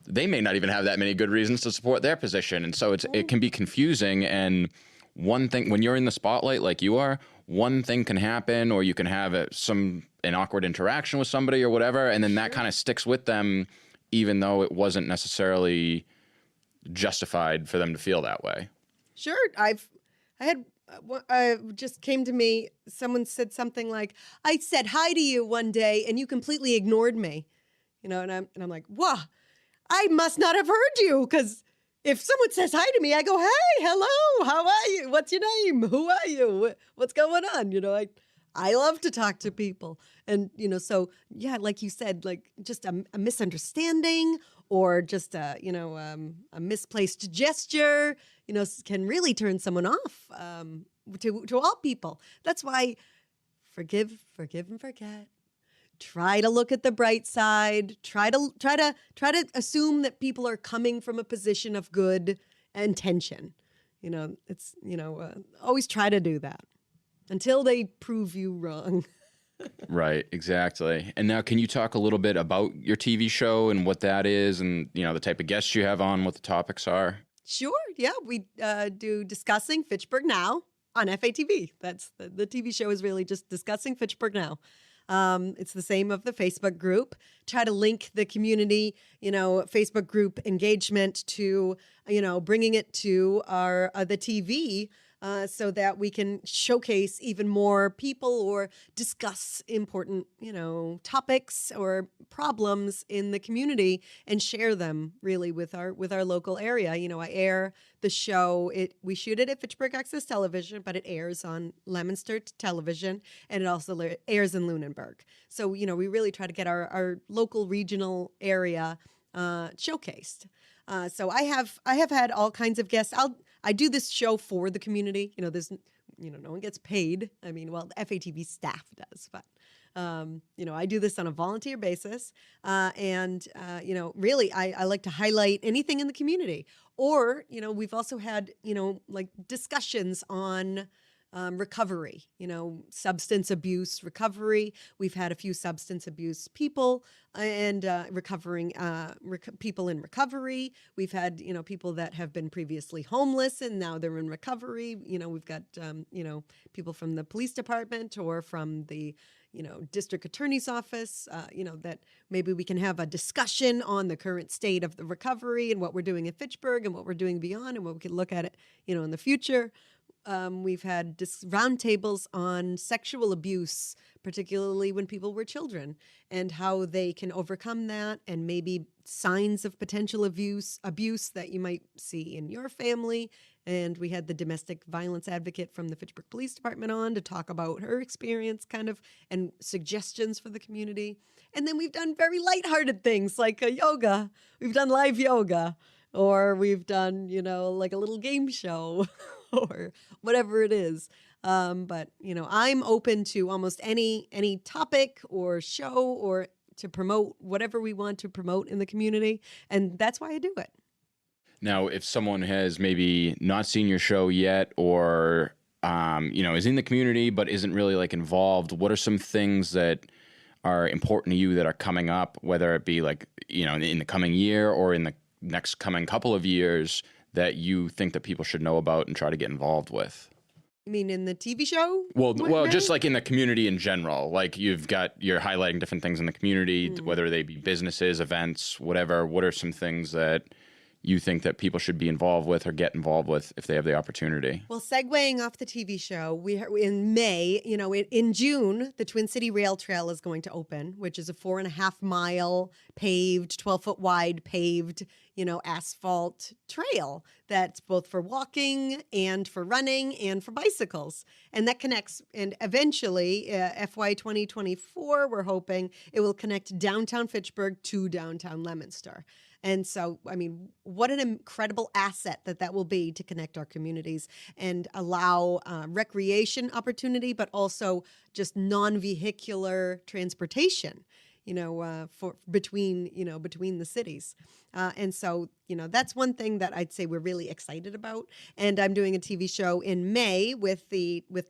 they may not even have that many good reasons to support their position. And so it can be confusing. And one thing, when you're in the spotlight like you are, one thing can happen, or you can have an awkward interaction with somebody or whatever, and then that kind of sticks with them, even though it wasn't necessarily justified for them to feel that way. Sure. Just came to me, someone said something like, I said hi to you one day and you completely ignored me, and I'm like, whoa, I must not have heard you, because if someone says hi to me, I go, hey, hello, how are you? What's your name? Who are you? What's going on? I love to talk to people. And, so, yeah, like you said, like just a misunderstanding or just a misplaced gesture, can really turn someone off to all people. That's why forgive and forget. Try to look at the bright side. Try to assume that people are coming from a position of good intention. Always try to do that until they prove you wrong. Right, exactly. And now, can you talk a little bit about your TV show and what that is, and the type of guests you have on, what the topics are? Sure. Yeah, we do Discussing Fitchburg Now on FATV. That's the TV show is really just Discussing Fitchburg Now. It's the same of the Facebook group. Try to link the community, Facebook group engagement to, bringing it to the TV so that we can showcase even more people or discuss important, topics or problems in the community and share them really with our local area. I air the show. We shoot it at Fitchburg Access Television, but it airs on Leominster Television, and it also airs in Lunenburg. So, we really try to get our local regional area showcased. So I have had all kinds of guests. I do this show for the community. There's no one gets paid. I mean, well, the FATV staff does, but I do this on a volunteer basis. Really, I like to highlight anything in the community. Or, we've also had, like discussions on recovery, substance abuse recovery. We've had a few substance abuse people and people in recovery. We've had, people that have been previously homeless and now they're in recovery. We've got, people from the police department or from the, district attorney's office, that maybe we can have a discussion on the current state of the recovery and what we're doing in Fitchburg and what we're doing beyond and what we can look at it, in the future. We've had roundtables on sexual abuse, particularly when people were children, and how they can overcome that, and maybe signs of potential abuse that you might see in your family. And we had the domestic violence advocate from the Fitchburg Police Department on to talk about her experience, kind of, and suggestions for the community. And then we've done very lighthearted things like yoga. We've done live yoga. Or we've done, like a little game show or whatever it is. But I'm open to almost any topic or show or to promote whatever we want to promote in the community. And that's why I do it. Now, if someone has maybe not seen your show yet or, is in the community but isn't really like involved, what are some things that are important to you that are coming up, whether it be like, in the coming year or in the next coming couple of years that you think that people should know about and try to get involved with? You mean in the TV show? Well, just like in the community in general. Like you're highlighting different things in the community, whether they be businesses, events, whatever. What are some things that you think that people should be involved with or get involved with if they have the opportunity? Well, segueing off the TV show, in May, in June, the Twin City Rail Trail is going to open, which is a 4.5 mile paved, 12-foot wide paved, asphalt trail that's both for walking and for running and for bicycles. And that connects, and eventually, FY 2024, we're hoping it will connect downtown Fitchburg to downtown Leominster. And so, what an incredible asset that will be to connect our communities and allow recreation opportunity, but also just non-vehicular transportation, between the cities. And so, that's one thing that I'd say we're really excited about. And I'm doing a TV show in May with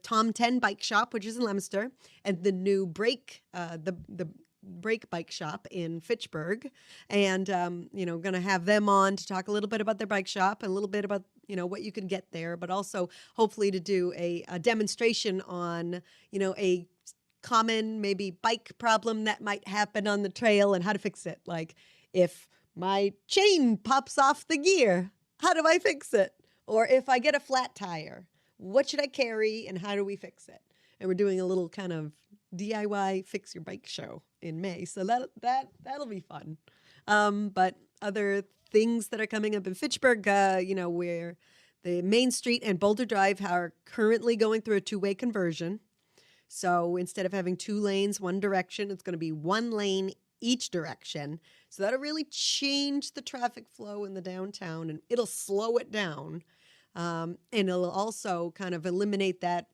Tom 10 Bike Shop, which is in Leominster, and the new Break, the Break Bike Shop in Fitchburg, and going to have them on to talk a little bit about their bike shop and a little bit about what you can get there, but also hopefully to do a demonstration on a common maybe bike problem that might happen on the trail and how to fix it. Like if my chain pops off the gear, how do I fix it? Or if I get a flat tire, what should I carry and how do we fix it? And we're doing a little kind of DIY fix your bike show in May. So that'll be fun. But other things that are coming up in Fitchburg, where the Main Street and Boulder Drive are currently going through a two-way conversion. So instead of having 2 lanes, one direction, it's going to be 1 lane each direction. So that'll really change the traffic flow in the downtown and it'll slow it down. And it'll also kind of eliminate that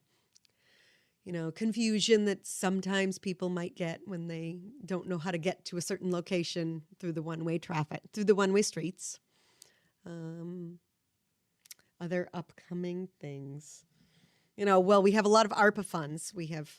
confusion that sometimes people might get when they don't know how to get to a certain location through the one-way traffic, through the one-way streets. Other upcoming things. Well, we have a lot of ARPA funds. We have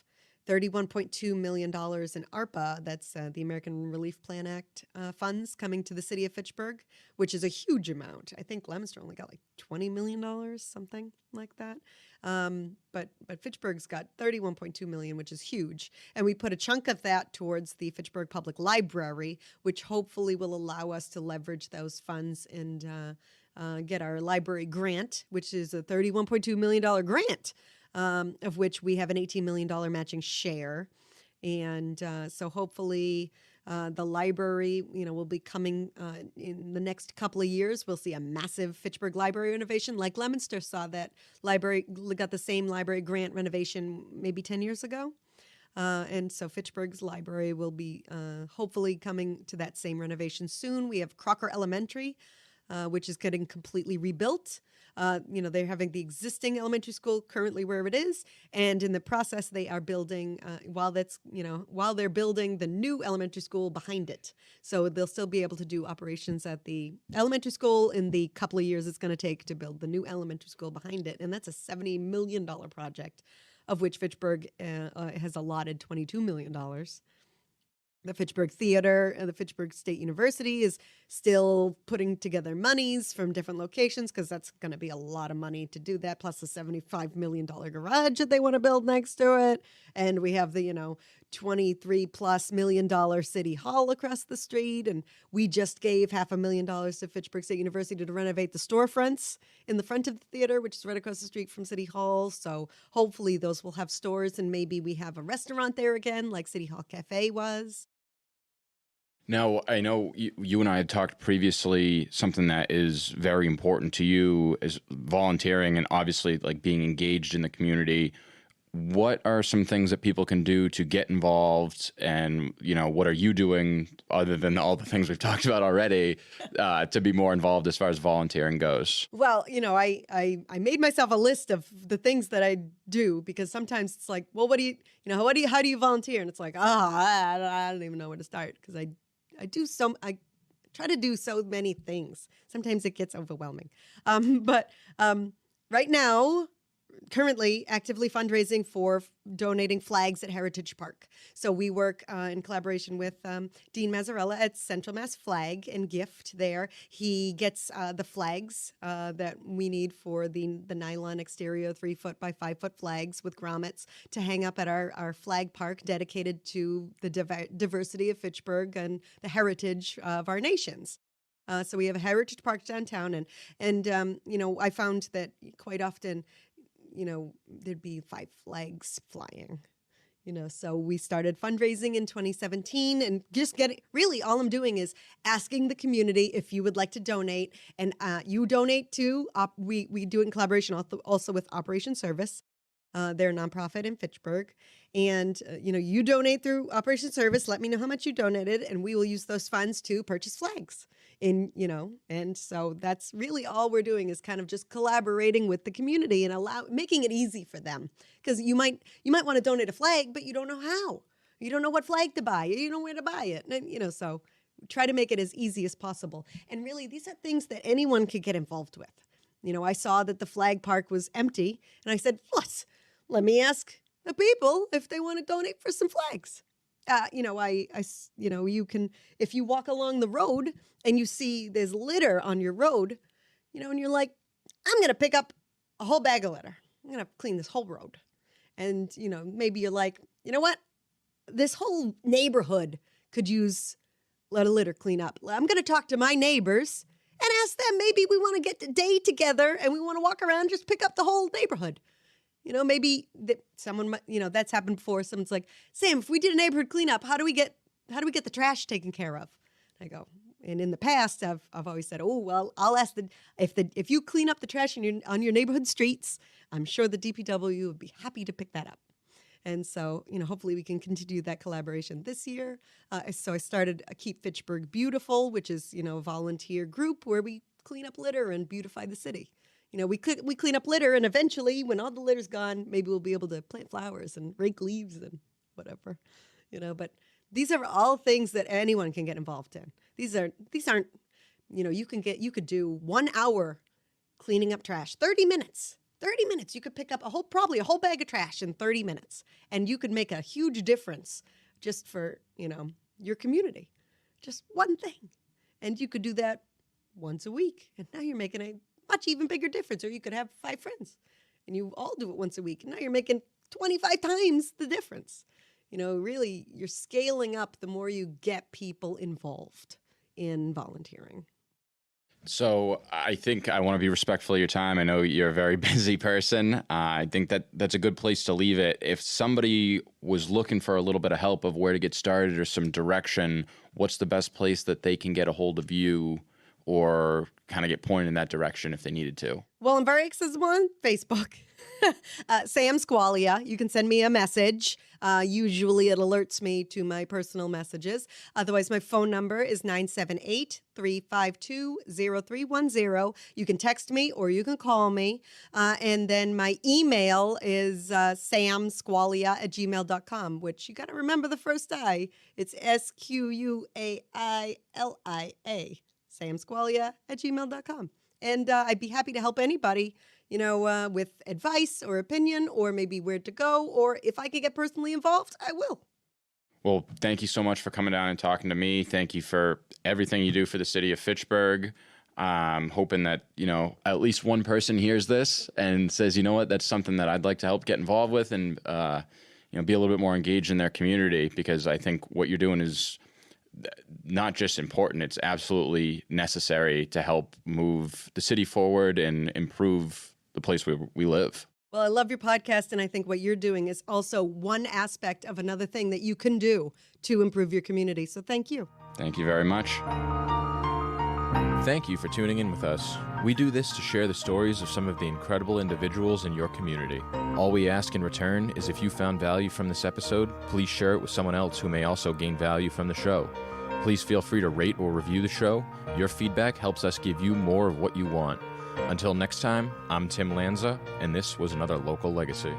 $31.2 million in ARPA, that's the American Relief Plan Act funds coming to the city of Fitchburg, which is a huge amount. I think Leominster only got like $20 million, something like that. But Fitchburg's got $31.2 million, which is huge. And we put a chunk of that towards the Fitchburg Public Library, which hopefully will allow us to leverage those funds and get our library grant, which is a $31.2 million grant. Of which we have an $18 million matching share. And so hopefully the library, will be coming in the next couple of years. We'll see a massive Fitchburg library renovation like Leominster saw that library, got the same library grant renovation maybe 10 years ago. And so Fitchburg's library will be hopefully coming to that same renovation soon. We have Crocker Elementary which is getting completely rebuilt. They're having the existing elementary school currently where it is, and in the process, they are building while they're building the new elementary school behind it. So they'll still be able to do operations at the elementary school in the couple of years it's going to take to build the new elementary school behind it, and that's a $70 million project, of which Fitchburg has allotted $22 million. The Fitchburg Theater and the Fitchburg State University is still putting together monies from different locations because that's going to be a lot of money to do that, plus the $75 million garage that they want to build next to it. And we have the, $23+ million City Hall across the street. And we just gave $500,000 to Fitchburg State University to renovate the storefronts in the front of the theater, which is right across the street from City Hall. So hopefully those will have stores, and maybe we have a restaurant there again, like City Hall Cafe was. Now, I know you and I had talked previously, something that is very important to you is volunteering and obviously like being engaged in the community. What are some things that people can do to get involved, and, what are you doing other than all the things we've talked about already to be more involved as far as volunteering goes? Well, I made myself a list of the things that I do, because sometimes it's like, well, how do you volunteer? And it's like, I don't even know where to start, because I try to do so many things. Sometimes it gets overwhelming. But right now, currently actively fundraising for donating flags at Heritage Park. So we work in collaboration with Dean Mazzarella at Central Mass Flag and Gift there. He gets the flags that we need for the nylon exterior 3-foot by 5-foot flags with grommets to hang up at our flag park dedicated to the diversity of Fitchburg and the heritage of our nations. So we have a Heritage Park downtown, and I found that quite often, there'd be 5 flags flying, so we started fundraising in 2017, and just really all I'm doing is asking the community if you would like to donate, and you donate to, we do it in collaboration also with Operation Service. They're a nonprofit in Fitchburg, and you donate through Operation Service. Let me know how much you donated, and we will use those funds to purchase flags. And so that's really all we're doing, is kind of just collaborating with the community and making it easy for them. Because you might want to donate a flag, but you don't know how. You don't know what flag to buy. You don't know where to buy it. And, so try to make it as easy as possible. And really, these are things that anyone could get involved with. I saw that the flag park was empty, and I said, let me ask the people if they want to donate for some flags. You can, if you walk along the road and you see there's litter on your road, and you're like, I'm going to pick up a whole bag of litter. I'm going to clean this whole road. And, maybe you're like, you know what? This whole neighborhood could use a lot of litter cleanup. I'm going to talk to my neighbors and ask them, maybe we want to get a day together and we want to walk around and just pick up the whole neighborhood. Maybe someone, that's happened before. Someone's like, Sam, if we did a neighborhood cleanup, how do we get the trash taken care of? I go, and in the past, I've always said, oh, well, I'll ask if you clean up the trash on your neighborhood streets, I'm sure the DPW would be happy to pick that up. And so, hopefully we can continue that collaboration this year. So I started Keep Fitchburg Beautiful, which is, a volunteer group where we clean up litter and beautify the city. We clean up litter, and eventually, when all the litter's gone, maybe we'll be able to plant flowers and rake leaves and whatever, But these are all things that anyone can get involved in. These aren't, you could do 1 hour cleaning up trash, 30 minutes. 30 minutes, you could pick up probably a whole bag of trash in 30 minutes, and you could make a huge difference just for, your community. Just one thing. And you could do that once a week, and now you're making a much even bigger difference. Or you could have 5 friends and you all do it once a week, and now you're making 25 times the difference. Really, you're scaling up the more you get people involved in volunteering. So I think I want to be respectful of your time. I know you're a very busy person. I think that's a good place to leave it. If somebody was looking for a little bit of help of where to get started or some direction, what's the best place that they can get a hold of you or kind of get pointed in that direction if they needed to? Well, I'm very accessible on Facebook. Sam Sqailia. You can send me a message. Usually it alerts me to my personal messages. Otherwise, my phone number is 978-352-0310. You can text me or you can call me. And then my email is samsqailia@gmail.com, which you got to remember the first I. It's SQUAILIA. samsqailia@gmail.com. And I'd be happy to help anybody, with advice or opinion or maybe where to go. Or if I can get personally involved, I will. Well, thank you so much for coming down and talking to me. Thank you for everything you do for the city of Fitchburg. Hoping that, at least one person hears this and says, you know what, that's something that I'd like to help get involved with and, be a little bit more engaged in their community, because I think what you're doing is not just important, it's absolutely necessary to help move the city forward and improve the place we live. Well, I love your podcast, and I think what you're doing is also one aspect of another thing that you can do to improve your community. So thank you. Thank you very much. Thank you for tuning in with us. We do this to share the stories of some of the incredible individuals in your community. All we ask in return is if you found value from this episode, please share it with someone else who may also gain value from the show. Please feel free to rate or review the show. Your feedback helps us give you more of what you want. Until next time, I'm Tim Lanza, and this was another Local Legacy.